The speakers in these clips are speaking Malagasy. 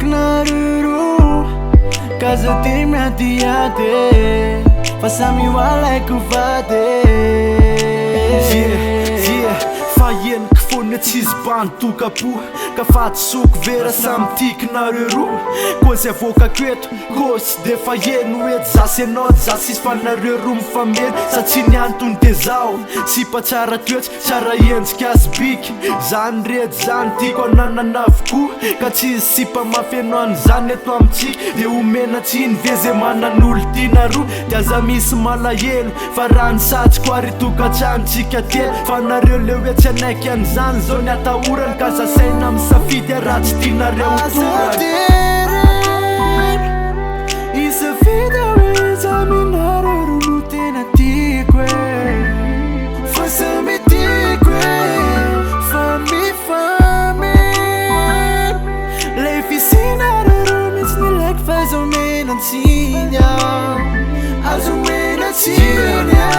naruru Caso ti mi attiate Passami wala kuvade Fa jen këfone qiz ban tu kapu Ka fatë suk vera sa më tik në rëru Kose voka kvetu, kos dhe fa jen u et Zase not, zasis fa në rëru më familj Sa qin janë tu në të zau Si pa qara tëq, qara jen s'kja s'bik Zan red, zan tiko në nafku Ka qiz si pa ma fenon, zan e to më qik Dhe u mena qin veze ma në null ti në ru Tja zamisë ma la jelu Faran sa qkuari tu ka qanë qika tjel Fa në rëllë e që ne kjen zan Zonja ta urën ka sa sejna më sa fitja rac ti në reuturën Asa tjeren I se fitja veza mi në rëru lutin e tikwe Fëse mi tikwe Fami Lej fisina rëru mis një lek fëzo me në cinja Azu me në cinja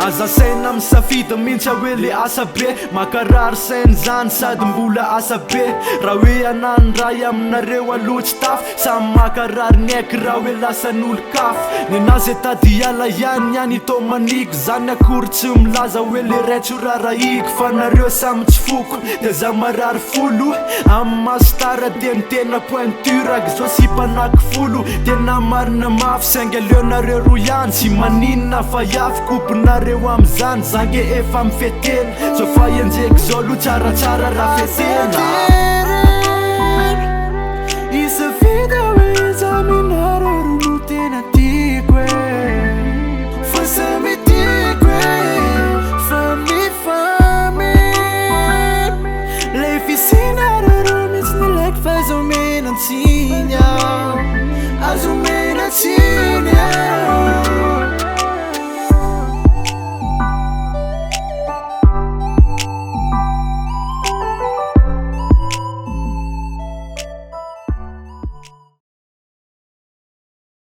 Aza sejna më sa fitë min qa wili asa be Ma ka rarë se në zanë sa dëmbula asa be Rawija nan raja më në rewa luq taf Sa ma ka rarë nek rawila sa null kaf Në nazeta dijala janë i to manik Zanja kur që më laza wili requra raik Fa në rjo sa më qfuk Dhe za më rarë fullu Amma stara den tena po e në tyra Gëzo si pa na këfullu Tena marë në maf Se nge lë në rëru janë Si manin na fa jaf ku për në rewa më zanë Zange e fa më fetin So fa jenë gjek zolu qara rafetin I se fida veza mi në rëru lutin e tikwe Fëse mi tikwe Fami Lej fisina rëru mis një lek fëzo me në cinja Azu